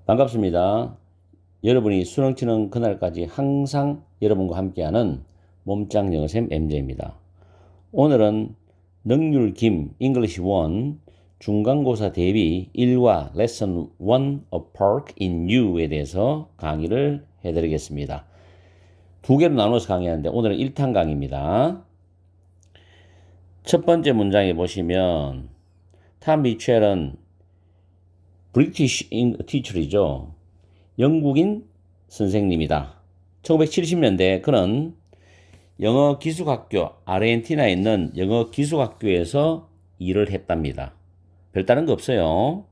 반갑습니다. 여러분이 수능 치는 그날까지 항상 여러분과 함께하는 몸짱 영어쌤 MJ입니다. 오늘은 능률 김 English 1 중간고사 대비 1과 Lesson 1 A Park in You에 대해서 강의를 해드리겠습니다. 두 개로 나눠서 강의하는데 오늘은 1탄 강의입니다. 첫 번째 문장에 보시면 탐 미첼은 브리티시 티처이죠. 영국인 선생님이다. 1970년대 그는 영어 기숙학교, 아르헨티나에 있는 영어 기숙학교에서 일을 했답니다. 별다른 거 없어요.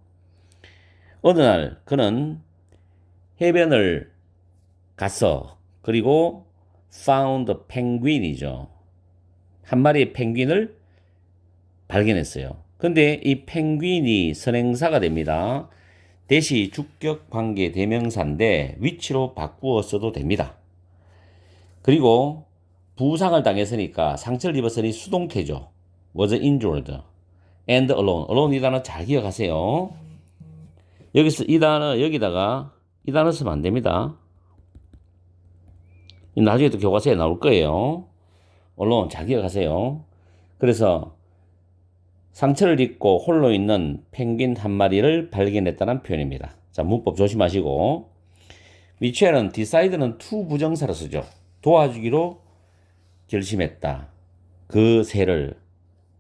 어느 날 그는 해변을 갔어. 그리고 found a penguin이죠. 한 마리의 펭귄을 발견했어요. 근데 이 펭귄이 선행사가 됩니다. 대시 주격 관계 대명사인데 위치로 바꾸어 써도 됩니다. 그리고 부상을 당했으니까 상처를 입었으니 수동태죠. was injured and alone. alone 이 단어 잘 기억하세요. 여기서 이 단어 여기다가 이 단어 쓰면 안 됩니다. 나중에 또 교과서에 나올 거예요. alone 잘 기억하세요. 그래서 상처를 입고 홀로 있는 펭귄 한 마리를 발견했다는 표현입니다. 자, 문법 조심하시고. 미첼은 decide는 to 부정사로 쓰죠. 도와주기로 결심했다. 그 새를,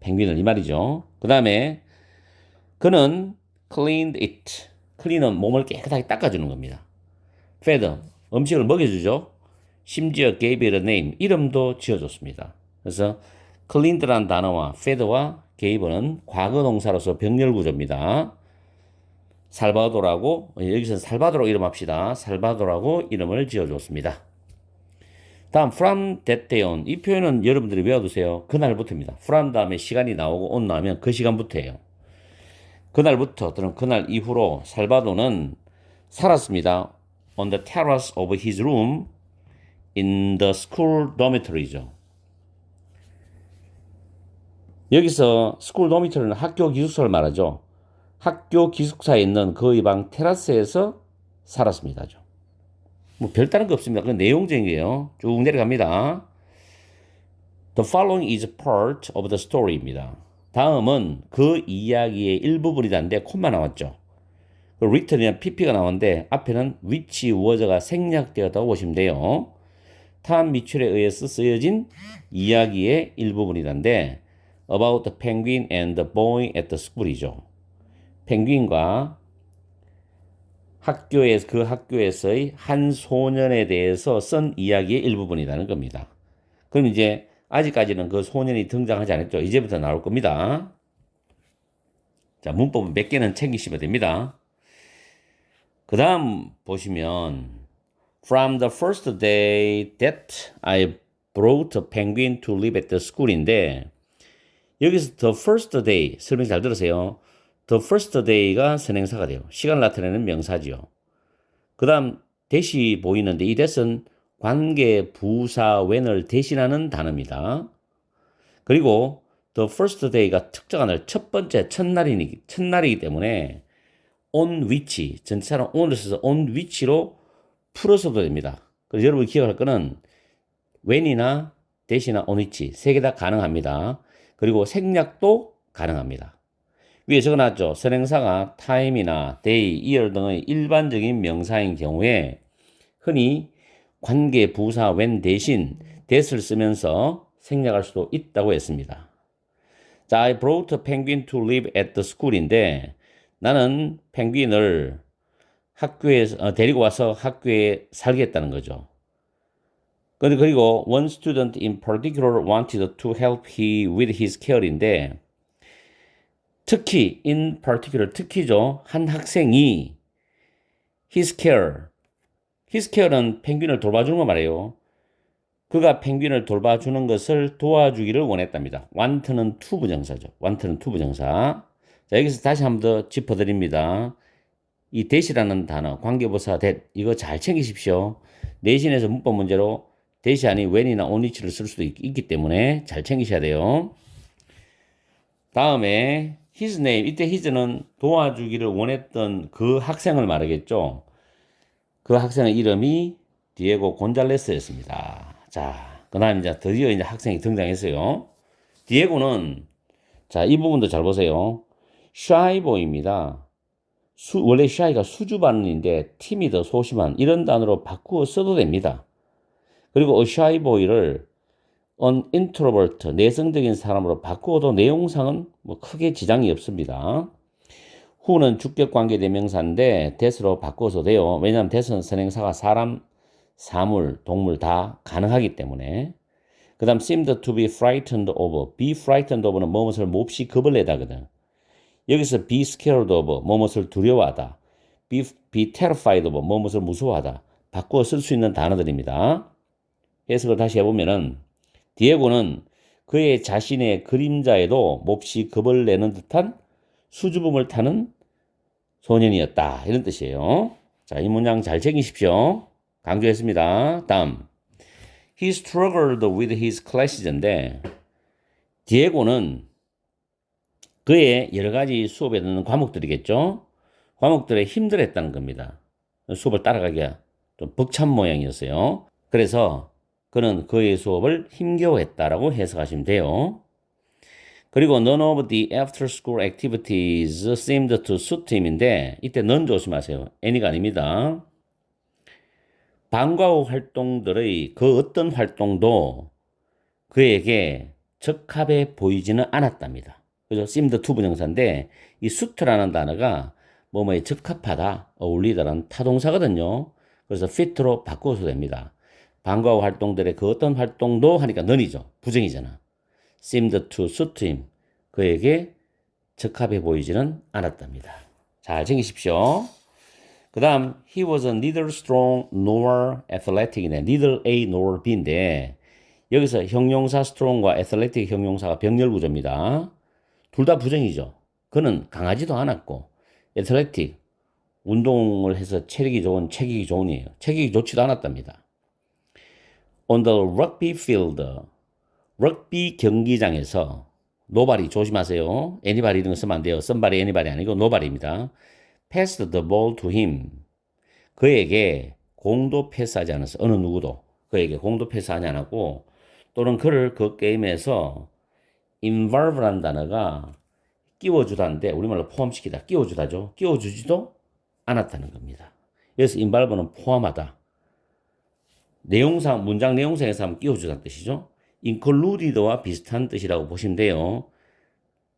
펭귄을 이 말이죠. 그 다음에 그는 cleaned it. clean은 몸을 깨끗하게 닦아주는 겁니다. fed, 음식을 먹여주죠. 심지어 gave it a name, 이름도 지어줬습니다. 그래서 cleaned라는 단어와 fed와 gave는 과거 동사로서 병렬 구조입니다. 살바도라고, 여기서 살바도로 이름 합시다. 살바도라고 이름을 지어줬습니다. 다음 from that day on, 이 표현은 여러분들이 외워두세요. 그날부터입니다. from 다음에 시간이 나오고 on 나오면 그 시간부터예요. 그날부터 또는 그날 이후로 살바도는 살았습니다. on the terrace of his room in the school dormitory죠. 여기서 스쿨 도미토리는 학교 기숙사를 말하죠. 학교 기숙사에 있는 그 방 테라스에서 살았습니다. 뭐 별다른 거 없습니다. 그건 내용적인 게요. 쭉 내려갑니다. The following is part of the story입니다. 다음은 그 이야기의 일부분이다는데 콤마 나왔죠. written이나 pp가 나왔는데 앞에는 which was가 생략되었다고 보시면 돼요. 탐 미첼에 의해서 쓰여진 이야기의 일부분이다는데 about the penguin and the boy at the school이죠. 펭귄과 그 학교에서의 한 소년에 대해서 쓴 이야기의 일부분이라는 겁니다. 그럼 이제 아직까지는 그 소년이 등장하지 않았죠. 이제부터 나올 겁니다. 자, 문법은 몇 개는 챙기시면 됩니다. 그 다음 보시면 From the first day that I brought a penguin to live at the school인데 여기서 the first day 설명 잘 들으세요. the first day가 선행사가 돼요. 시간을 나타내는 명사지요. 그 다음 대시 보이는데 이 that은 관계 부사 when을 대신하는 단어입니다. 그리고 the first day가 특정한 날, 첫 번째 첫날이기 때문에 on which 전체사는 on을 써서 on which로 풀어서도 됩니다. 그래서 여러분이 기억할 거는 when이나 대시나 on which 세 개 다 가능합니다. 그리고 생략도 가능합니다. 위에 적어놨죠. 선행사가 time이나 day, year 등의 일반적인 명사인 경우에 흔히 관계 부사 when 대신 that을 쓰면서 생략할 수도 있다고 했습니다. 자, I brought a penguin to live at the school인데 나는 펭귄을 학교에 데리고 와서 학교에 살겠다는 거죠. 그리고 one student in particular wanted to help he with his care인데 특히 in particular 특히죠. 한 학생이 his care는 펭귄을 돌봐주는 거 말이에요. 그가 펭귄을 돌봐주는 것을 도와주기를 원했답니다. want는 to 부정사죠. want는 to 부정사. 자, 여기서 다시 한 번 더 짚어드립니다. 이 that이라는 단어, 관계부사 that 이거 잘 챙기십시오. 내신에서 문법 문제로 that이 아닌 when이나 on which를 쓸 수도 있기 때문에 잘 챙기셔야 돼요. 다음에 his name, 이때 his는 도와주기를 원했던 그 학생을 말하겠죠. 그 학생의 이름이 디에고 곤잘레스였습니다. 자, 그 다음 이제 드디어 이제 학생이 등장했어요. 디에고는, 자, 이 부분도 잘 보세요. 샤이보이입니다. 원래 shy가 수줍어하는인데 timid, 소심한 이런 단어로 바꾸어 써도 됩니다. 그리고 a shy boy를 an introvert, 내성적인 사람으로 바꾸어도 내용상은 뭐 크게 지장이 없습니다. who는 주격관계 대명사인데 that으로 바꾸어서 돼요. 왜냐하면 that은 선행사가 사람, 사물, 동물 다 가능하기 때문에. 그 다음 seemed to be frightened of, be frightened of는 무엇을 몹시 겁을 내다거든. 여기서 be scared of, 무엇을 두려워하다. be terrified of, 무엇을 무서워하다. 바꾸어 쓸 수 있는 단어들입니다. 해석을 다시 해보면은 디에고는 그의 자신의 그림자에도 몹시 겁을 내는 듯한 수줍음을 타는 소년이었다. 이런 뜻이에요. 자, 이 문장 잘 챙기십시오. 강조했습니다. 다음. He struggled with his classes인데 디에고는 그의 여러 가지 수업에 듣는 과목들이겠죠. 과목들에 힘들었다는 겁니다. 수업을 따라가기가 좀 벅찬 모양이었어요. 그래서 그는 그의 수업을 힘겨워했다라고 해석하시면 돼요. 그리고 none of the after school activities seemed to suit him인데 이때 none 조심하세요. any가 아닙니다. 방과 후 활동들의 그 어떤 활동도 그에게 적합해 보이지는 않았답니다. 그죠? seemed to 부정사인데 이 suit라는 단어가 뭐뭐에 적합하다, 어울리다라는 타동사거든요. 그래서 fit로 바꾸어도 됩니다. 방과 후 활동들의 그 어떤 활동도 하니까 none이죠. 부정이잖아. seemed to suit him. 그에게 적합해 보이지는 않았답니다. 잘 챙기십시오. 그 다음 he was neither strong nor athletic이네. neither A nor B인데 여기서 형용사 strong과 athletic 형용사가 병렬구조입니다. 둘 다 부정이죠. 그는 강하지도 않았고 athletic 운동을 해서 체력이 좋은 체격이 좋은이에요. 체격이 좋지도 않았답니다. On the rugby field 럭비 경기장에서 nobody 조심하세요. anybody 이런 거 쓰면 안 돼요. somebody, anybody 아니고 nobody입니다. passed the ball to him. 그에게 공도 패스하지 않았어. 어느 누구도 그에게 공도 패스하지 않았고 또는 그를 그 게임에서 involve라는 단어가 끼워주다인데 우리말로 포함시키다, 끼워주다죠. 끼워주지도 않았다는 겁니다. 여기서 involve는 포함하다. 내용상, 문장 내용상에서 하면 끼워주다는 뜻이죠. included와 비슷한 뜻이라고 보시면 돼요.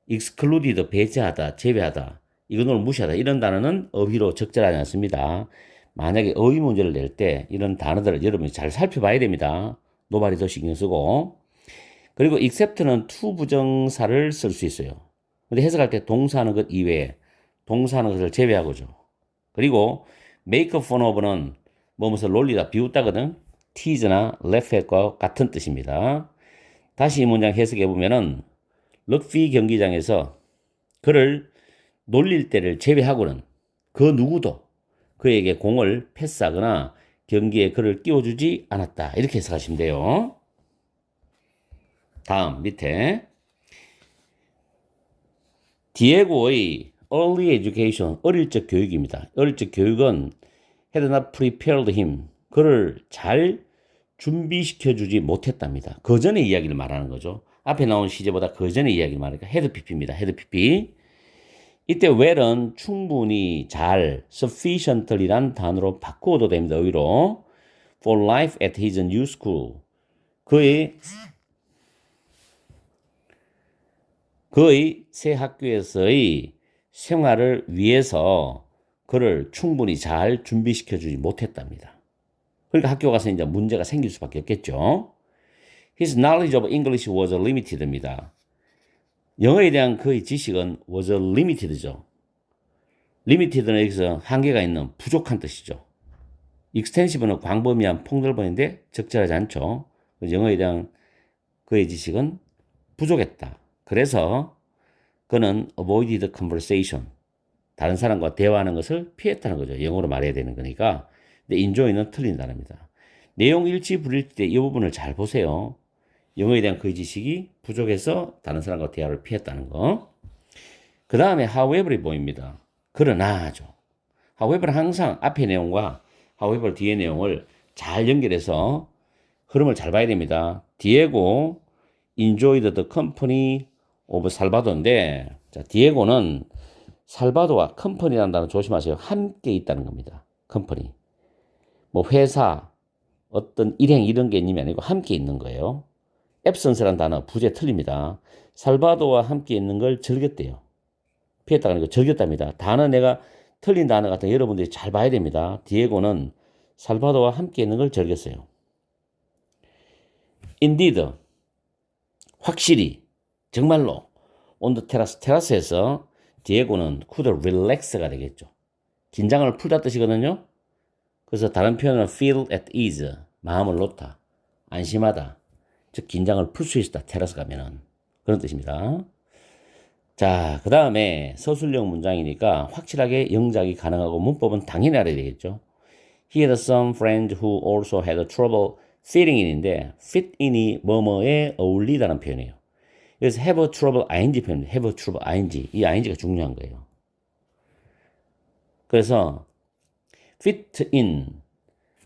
excluded, 배제하다, 제외하다, 이거는 무시하다. 이런 단어는 어휘로 적절하지 않습니다. 만약에 어휘 문제를 낼 때 이런 단어들을 여러분이 잘 살펴봐야 됩니다. nobody도 신경 쓰고. 그리고 except는 to 부정사를 쓸 수 있어요. 근데 해석할 때 동사하는 것 이외에 동사하는 것을 제외하고죠. 그리고 make fun of는 뭐뭐서 놀리다, 비웃다거든. tease나 laugh at과 같은 뜻입니다. 다시 이 문장 해석해 보면은 럭비 경기장에서 그를 놀릴 때를 제외하고는 그 누구도 그에게 공을 패스하거나 경기에 그를 끼워주지 않았다. 이렇게 해석하시면 돼요. 다음 밑에 디에고의 early education, 어릴 적 교육입니다. 어릴 적 교육은 had not prepared him, 그를 잘 준비시켜주지 못했답니다. 그 전의 이야기를 말하는 거죠. 앞에 나온 시제보다 그 전의 이야기를 말하니까 had pp입니다. had pp. 이때 well은 충분히 잘, sufficiently란 단어로 바꾸어도 됩니다. 의로 for life at his new school, 그의 새 학교에서의 생활을 위해서 그를 충분히 잘 준비시켜주지 못했답니다. 그러니까 학교 가서 이제 문제가 생길 수밖에 없겠죠. His knowledge of English was limited입니다. 영어에 대한 그의 지식은 was limited죠. limited는 여기서 한계가 있는, 부족한 뜻이죠. extensive는 광범위한, 폭넓은인데 적절하지 않죠. 영어에 대한 그의 지식은 부족했다. 그래서 그는 avoided conversation, 다른 사람과 대화하는 것을 피했다는 거죠. 영어로 말해야 되는 거니까. 근데 enjoy는 틀린 단어입니다. 내용 일치 불일치 때 이 부분을 잘 보세요. 영어에 대한 그 지식이 부족해서 다른 사람과 대화를 피했다는 거. 그 다음에 however이 보입니다. 그러나죠. however는 항상 앞의 내용과 however 뒤에 내용을 잘 연결해서 흐름을 잘 봐야 됩니다. 디에고 enjoyed the company of 살바도인데, 자, 디에고는 살바도와 컴퍼니라는 단어 조심하세요. 함께 있다는 겁니다. 컴퍼니. 뭐 회사, 어떤 일행 이런 개념이 아니고 함께 있는 거예요. absence라는 단어 부재 틀립니다. 살바도와 함께 있는 걸 즐겼대요. 피했다가 아니고 즐겼답니다. 단어 내가 틀린 단어 같은 거 여러분들이 잘 봐야 됩니다. 디에고는 살바도와 함께 있는 걸 즐겼어요. Indeed, 확실히, 정말로 on the terrace, 테라스에서 디에고는 could relax가 되겠죠. 긴장을 풀다 뜻이거든요. 그래서 다른 표현은 feel at ease, 마음을 놓다, 안심하다, 즉 긴장을 풀 수 있다. 테라스 가면은 그런 뜻입니다. 자, 그 다음에 서술형 문장이니까 확실하게 영작이 가능하고 문법은 당연히 알아야 되겠죠. He had some friend who also had trouble fitting in인데 fit in이 뭐뭐에 어울리다는 표현이에요. 그래서 have trouble ing 표현, have trouble ing, 이 ing가 중요한 거예요. 그래서 fit in,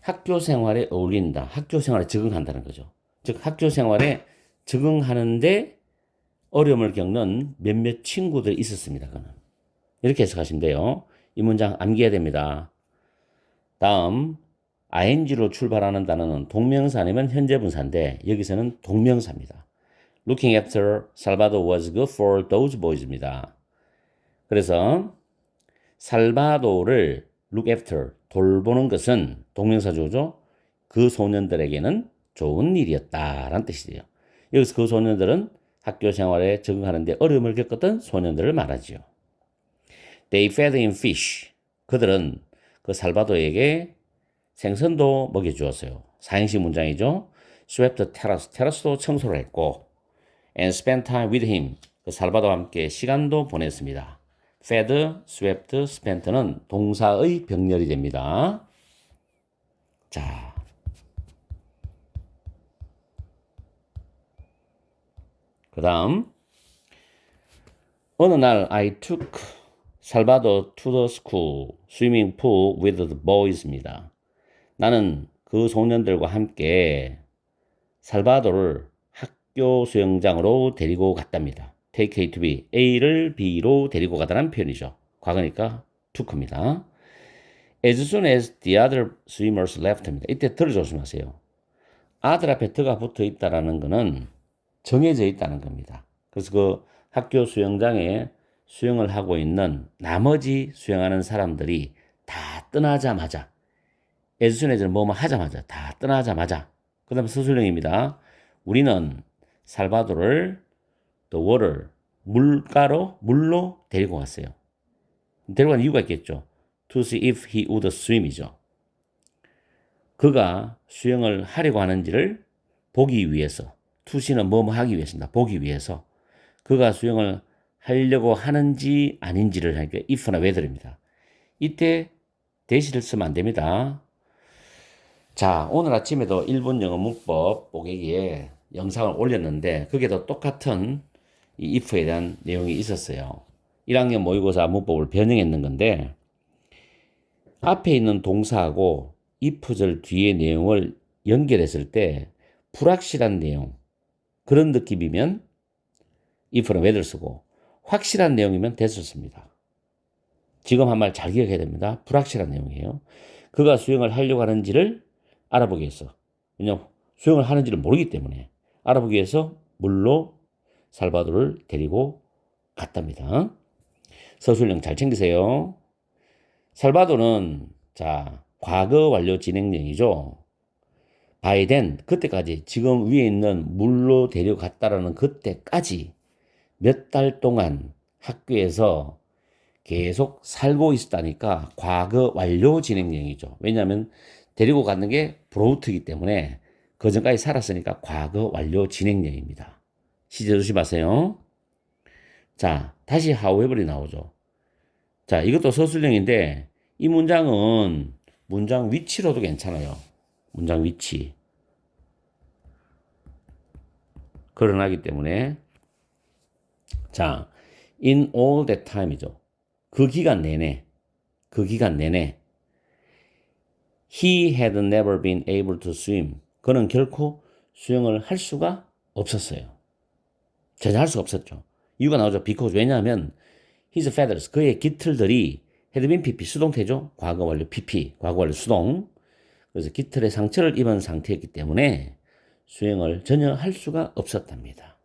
학교 생활에 어울린다, 학교 생활에 적응한다는 거죠. 즉 학교 생활에 적응하는데 어려움을 겪는 몇몇 친구들이 있었습니다. 그는 이렇게 해석하시면 돼요. 이 문장 암기해야 됩니다. 다음 ing로 출발하는 단어는 동명사 아니면 현재 분사인데 여기서는 동명사입니다. Looking after Salvador was good for those boys입니다. 그래서 살바도를 look after, 돌보는 것은 동명사주죠. 그 소년들에게는 좋은 일이었다라는 뜻이에요. 여기서 그 소년들은 학교 생활에 적응하는데 어려움을 겪었던 소년들을 말하지요. They fed him fish. 그들은 그 살바도에게 생선도 먹여주었어요. 사행시 문장이죠. Swept the terrace. 테라스도 청소를 했고 and spent time with him. 그 살바도와 함께 시간도 보냈습니다. fed, swept, spent는 동사의 병렬이 됩니다. 자, 그 다음 어느 날 I took Salvador to the school swimming pool with the boys입니다. 나는 그 소년들과 함께 살바도를 학교 수영장으로 데리고 갔답니다. take A to B, A를 B로 데리고 가다는 표현이죠. 과거니까 took입니다. As soon as the other swimmers left입니다. 이때 들을 조심하세요. other 앞에 더가 붙어 있다라는 것은 정해져 있다는 겁니다. 그래서 그 학교 수영장에 수영을 하고 있는 나머지 수영하는 사람들이 다 떠나자마자, as soon as는 뭐뭐 하자마자, 다 떠나자마자, 그 다음에 서술형입니다. 우리는 살바도를 the water, 물로 데리고 갔어요. 데리고 간 이유가 있겠죠. to see if he would swim이죠. 그가 수영을 하려고 하는지를 보기 위해서, to see는 뭐뭐 하기 위해서입니다. 보기 위해서. 그가 수영을 하려고 하는지 아닌지를 하니까 if나 whether입니다. 이때 대시를 쓰면 안 됩니다. 자, 오늘 아침에도 일본 영어 문법 보기에 영상을 올렸는데 거기에도 똑같은 이 if에 대한 내용이 있었어요. 1학년 모의고사 문법을 변형했는 건데 앞에 있는 동사하고 if절 뒤의 내용을 연결했을 때 불확실한 내용, 그런 느낌이면 if는 whether 쓰고 확실한 내용이면 that을 씁니다. 지금 한 말 잘 기억해야 됩니다. 불확실한 내용이에요. 그가 수영을 하려고 하는지를 알아보기 위해서, 왜냐하면 수영을 하는지를 모르기 때문에 알아보기 위해서 물로 살바도를 데리고 갔답니다. 서술형 잘 챙기세요. 살바도는 자 과거 완료 진행형이죠. by then, 그때까지, 지금 위에 있는 물로 데려갔다라는 그때까지 몇 달 동안 학교에서 계속 살고 있었다니까 과거 완료 진행형이죠. 왜냐하면 데리고 가는 게 brough트이기 때문에 그 전까지 살았으니까 과거 완료 진행형입니다. 시제 조심하세요. 자, 다시 however이 나오죠. 자, 이것도 서술형인데 이 문장은 문장 위치로도 괜찮아요. 문장 위치. 거론하기 때문에. 자, in all that time이죠. 그 기간 내내. 그 기간 내내. He had never been able to swim. 그는 결코 수영을 할 수가 없었어요. 전혀 할 수가 없었죠. 이유가 나오죠. because 왜냐하면 his feathers 그의 깃털들이 had been pp 수동태죠. 과거 완료 pp 과거 완료 수동. 그래서 깃털에 상처를 입은 상태였기 때문에 수영을 전혀 할 수가 없었답니다.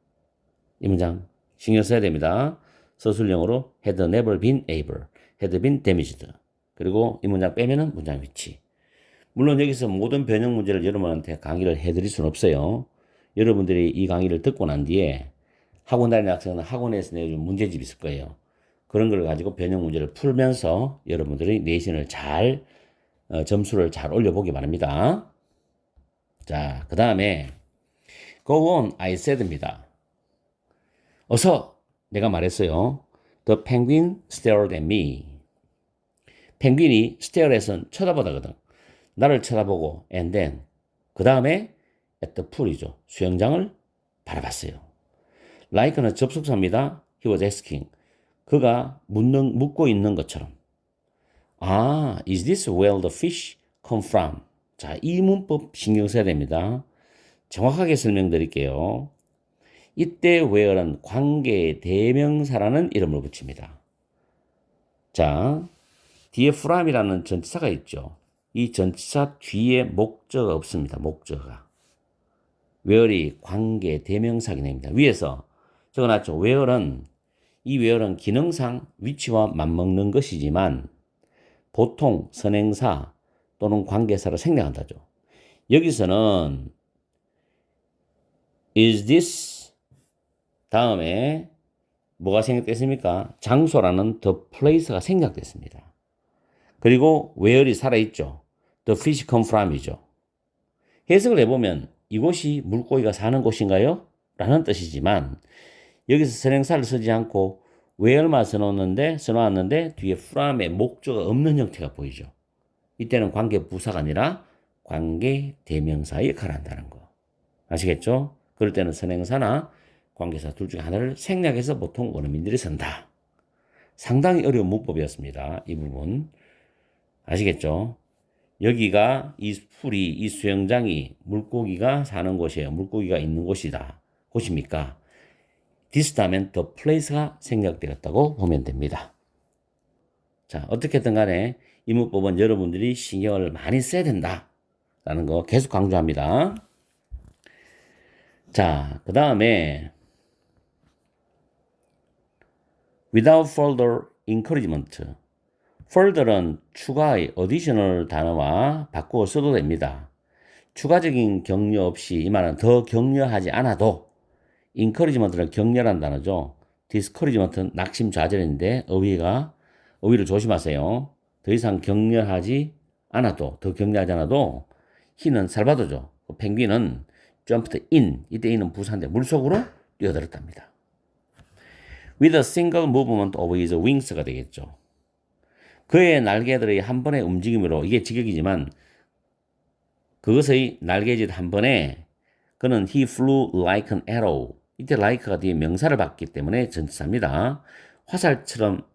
이 문장 신경 써야 됩니다. 서술형으로 had never been able, had been damaged. 그리고 이 문장 빼면은 문장 위치. 물론 여기서 모든 변형 문제를 여러분한테 강의를 해드릴 수는 없어요. 여러분들이 이 강의를 듣고 난 뒤에 학원 다니는 학생은 학원에서 내준 문제집이 있을 거예요. 그런 걸 가지고 변형 문제를 풀면서 여러분들이 내신을 잘 점수를 잘 올려보기 바랍니다. 자, 그 다음에 go on, I said입니다. 어서 내가 말했어요. The penguin stared at me. 펭귄이 stare에선 쳐다보다거든. 나를 쳐다보고 and then 그 다음에 at the pool이죠. 수영장을 바라봤어요. like는 접속사입니다. He was asking. 그가 묻고 있는 것처럼. 아, is this where the fish come from? 자, 이 문법 신경 써야 됩니다. 정확하게 설명드릴게요. 이때 where는 관계 대명사라는 이름을 붙입니다. 자, 뒤에 from이라는 전치사가 있죠. 이 전치사 뒤에 목적어가 없습니다. 목적어가. where이 관계 대명사 기능입니다. 위에서 적어놨죠. where는 이 where는 기능상 위치와 맞먹는 것이지만 보통 선행사 또는 관계사로 생략한다죠. 여기서는 is this 다음에 뭐가 생략됐습니까? 장소라는 the place가 생략됐습니다. 그리고 where이 살아있죠. the fish come from이죠. 해석을 해보면 이곳이 물고기가 사는 곳인가요? 라는 뜻이지만 여기서 선행사를 쓰지 않고 where만 써놓았는데 뒤에 from의 목적어가 없는 형태가 보이죠. 이때는 관계 부사가 아니라 관계 대명사의 역할을 한다는 거. 아시겠죠? 그럴 때는 선행사나 관계사 둘 중에 하나를 생략해서 보통 원어민들이 쓴다. 상당히 어려운 문법이었습니다. 이 부분. 아시겠죠? 여기가 이 풀이, 이 수영장이 물고기가 사는 곳이에요. 물고기가 있는 곳이다. 곳입니까? this 다음엔 the place가 생략되었다고 보면 됩니다. 자, 어떻게든 간에 이 문법은 여러분들이 신경을 많이 써야 된다. 라는 거 계속 강조합니다. 자, 그 다음에 without further encouragement. further는 추가의 additional 단어와 바꾸어 써도 됩니다. 추가적인 격려 없이 이 말은 더 격려하지 않아도 encouragement는 격려란 단어죠. discouragement는 낙심좌절인데 어휘를 조심하세요. 더 이상 격려하지 않아도 더 격려하지 않아도 he는 살바도죠. 펭귄은 jumped in 이때 in은 부사인데 물속으로 뛰어들었답니다. with a single movement of his wings가 되겠죠. 그의 날개들의 한 번의 움직임으로 이게 직역이지만 그것의 날개짓 한 번에 그는 he flew like an arrow 이때 like가 뒤에 명사를 받기 때문에 전치사입니다. 화살처럼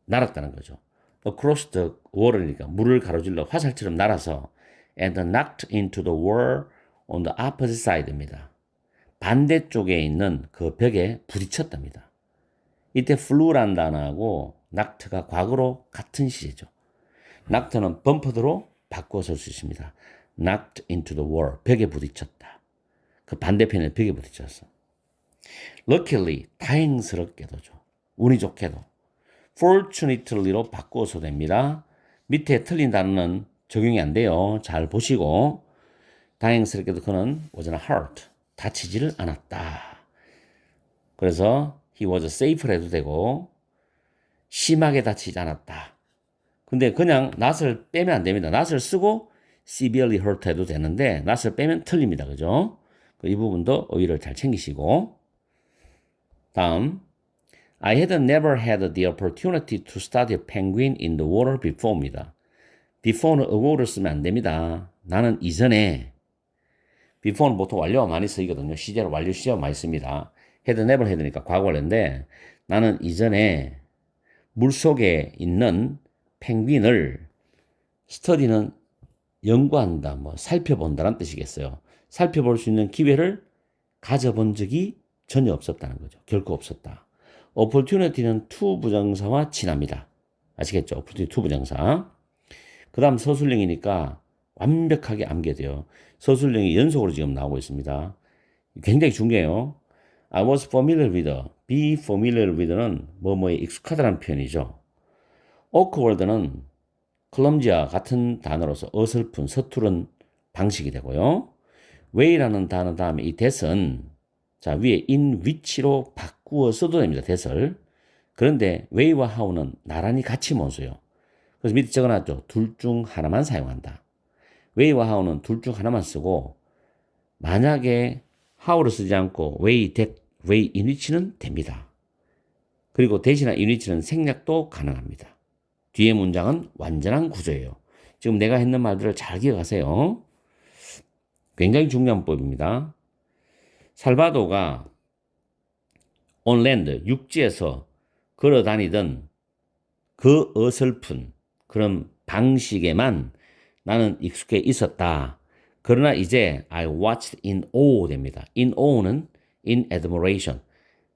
날았다는 거죠. across the water니까 물을 가로질러 화살처럼 날아서 and knocked into the wall on the opposite side입니다. 반대쪽에 있는 그 벽에 부딪혔답니다. 이때 flew란 단어하고 knocked가 과거로 같은 시제죠. knocked는 범퍼드로 바꿔 쓸 수 있습니다. knocked into the wall, 벽에 부딪혔다. 그 반대편에 벽에 부딪혔어. luckily, 다행스럽게도죠. 운이 좋게도. fortunately로 바꿔서 됩니다. 밑에 틀린 단어는 적용이 안 돼요. 잘 보시고 다행스럽게도 그는 was not hurt. 다치지를 않았다. 그래서 he was safe 해도 되고 심하게 다치지 않았다. 근데 그냥 not을 빼면 안 됩니다. not을 쓰고 severely hurt 해도 되는데 not을 빼면 틀립니다. 그죠? 이 부분도 어휘를 잘 챙기시고 다음 I had never had the opportunity to study a penguin in the water before입니다. before는 ago를 쓰면 안 됩니다. 나는 이전에 before는 보통 완료가 많이 쓰이거든요. 시제로 완료 시제가 많이 씁니다. had never had니까 과거 완료인데 나는 이전에 물속에 있는 펭귄을 스터디는 연구한다, 뭐 살펴본다는 뜻이겠어요. 살펴볼 수 있는 기회를 가져본 적이 전혀 없었다는 거죠. 결코 없었다. opportunity는 to 부정사와 친합니다. 아시겠죠? opportunity to 부정사. 그 다음 서술형이니까 완벽하게 암기돼요. 서술형이 연속으로 지금 나오고 있습니다. 굉장히 중요해요. I was familiar with, be familiar with는 뭐뭐에 익숙하다는 표현이죠. awkward는 clumsy와 같은 단어로서 어설픈, 서투른 방식이 되고요. way라는 단어 다음에 이 that은 자 위에 in which로 바꾸어 써도 됩니다. that을. 그런데 way와 how는 나란히 같이 모수요. 그래서 밑에 적어놨죠. 둘 중 하나만 사용한다. way와 how는 둘 중 하나만 쓰고 만약에 how를 쓰지 않고 way, that, way in which는 됩니다. 그리고 that이나 in which는 생략도 가능합니다. 뒤에 문장은 완전한 구조예요. 지금 내가 했는 말들을 잘 기억하세요. 굉장히 중요한 법입니다. 살바도가 on land, 육지에서 걸어 다니던 그 어설픈 그런 방식에만 나는 익숙해 있었다. 그러나 이제 I watched in awe 됩니다. in awe는 in admiration,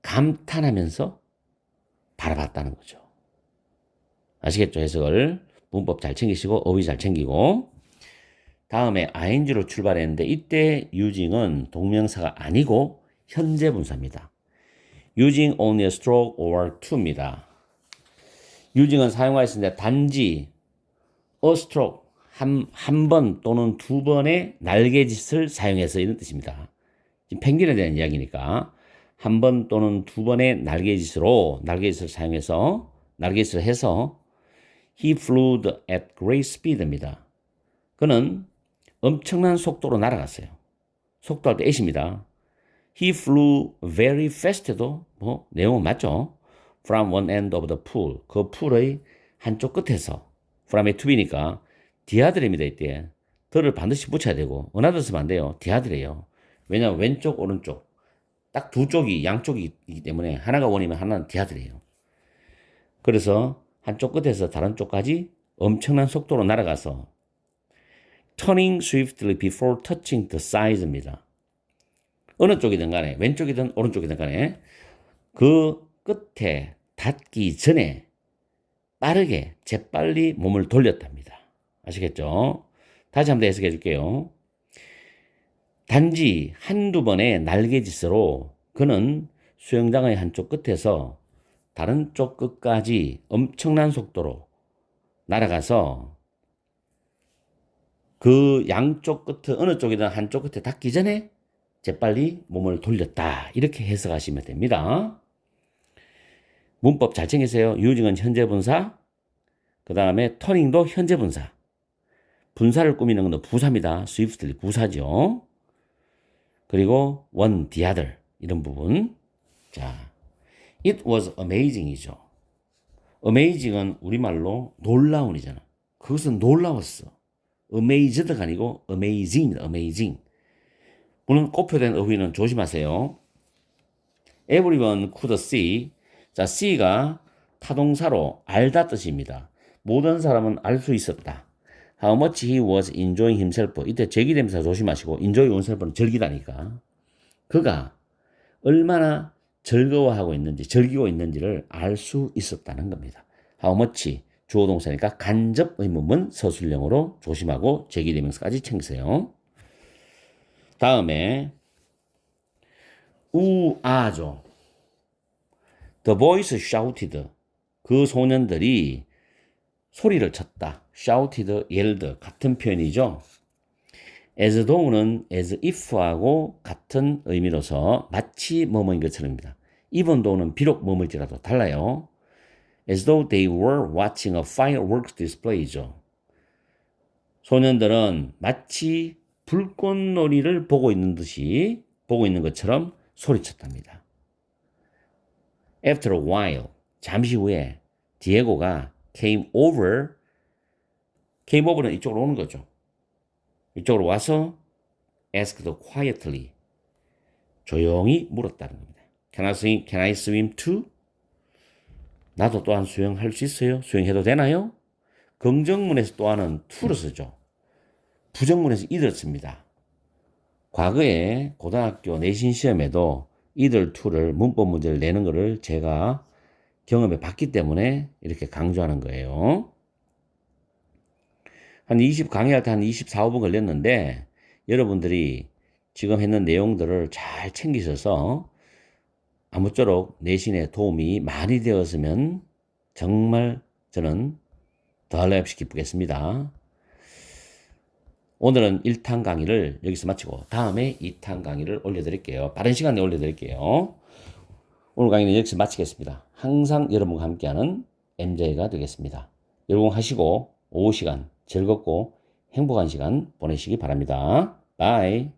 감탄하면서 바라봤다는 거죠. 아시겠죠? 해석을. 문법 잘 챙기시고 어휘 잘 챙기고. 다음에 ing로 출발했는데 이때 using은 동명사가 아니고 현재 분사입니다. using only a stroke or to입니다. using은 사용하였는데 단지 a stroke, 한 번 또는 두 번의 날개짓을 사용해서 이런 뜻입니다. 지금 펭귄에 대한 이야기니까 한 번 또는 두 번의 날개짓을 사용해서 날개짓을 해서 he flew at great speed입니다. 그는 엄청난 속도로 날아갔어요. 속도할 때 at입니다. He flew very fast도 뭐 내용은 맞죠. From one end of the pool. 그 풀의 한쪽 끝에서 from의 to be니까 디아들입니다. 이때 더를 반드시 붙여야 되고 another 쓰면 안 돼요. 디아들이에요. 왜냐하면 왼쪽 오른쪽 딱 두 쪽이 양쪽이기 때문에 하나가 원이면 하나는 디아들이에요. 그래서 한쪽 끝에서 다른 쪽까지 엄청난 속도로 날아가서 turning swiftly before touching the side입니다. 어느 쪽이든 간에 왼쪽이든 오른쪽이든 간에 그 끝에 닿기 전에 빠르게 재빨리 몸을 돌렸답니다. 아시겠죠? 다시 한번 해석해 줄게요. 단지 한두 번의 날개짓으로 그는 수영장의 한쪽 끝에서 다른 쪽 끝까지 엄청난 속도로 날아가서 그 양쪽 끝에 어느 쪽이든 한쪽 끝에 닿기 전에 재빨리 몸을 돌렸다. 이렇게 해석하시면 됩니다. 문법 잘 챙기세요. using은 현재 분사, 그 다음에 turning도 현재 분사. 분사를 꾸미는 건 부사입니다. swiftly 부사죠. 그리고 one, the other 이런 부분. 자, it was amazing이죠. amazing은 우리말로 놀라운이잖아. 그것은 놀라웠어. amazed가 아니고 amazing입니다. amazing. 물론 꼽혀된 어휘는 조심하세요. Everyone could see. 자, see가 타동사로 알다 뜻입니다. 모든 사람은 알 수 있었다. How much he was enjoying himself. 이때 제기대명사 조심하시고 enjoy oneself는 즐기다니까. 그가 얼마나 즐거워하고 있는지, 즐기고 있는지를 알 수 있었다는 겁니다. How much 주어 동사니까 간접 의문문 서술형으로 조심하고 제기대명사까지 챙기세요. 다음에 우아죠. The boys shouted. 그 소년들이 소리를 쳤다. shouted, yelled 같은 표현이죠. as though는 as if하고 같은 의미로서 마치 뭐뭐인 것처럼입니다. even though는 비록 뭐뭐일지라도 달라요. as though they were watching a fireworks display죠. 소년들은 마치 불꽃놀이를 보고 있는 것처럼 소리쳤답니다. After a while, 잠시 후에 디에고가 came over는 이쪽으로 오는 거죠. 이쪽으로 와서 asked quietly, 조용히 물었다는 겁니다. Can I swim too? 나도 또한 수영할 수 있어요? 수영해도 되나요? 긍정문에서 또한은 to를 쓰죠. 부정문에서 이들 씁니다. 과거에 고등학교 내신 시험에도 이들 to를 문법 문제를 내는 거를 제가 경험해 봤기 때문에 이렇게 강조하는 거예요. 강의할 때 한 24, 5분 걸렸는데 여러분들이 지금 했는 내용들을 잘 챙기셔서 아무쪼록 내신에 도움이 많이 되었으면 정말 저는 더할 없이 기쁘겠습니다. 오늘은 1탄 강의를 여기서 마치고 다음에 2탄 강의를 올려드릴게요. 빠른 시간에 올려드릴게요. 오늘 강의는 여기서 마치겠습니다. 항상 여러분과 함께하는 MJ가 되겠습니다. 여러분 하시고 오후 시간 즐겁고 행복한 시간 보내시기 바랍니다. 바이.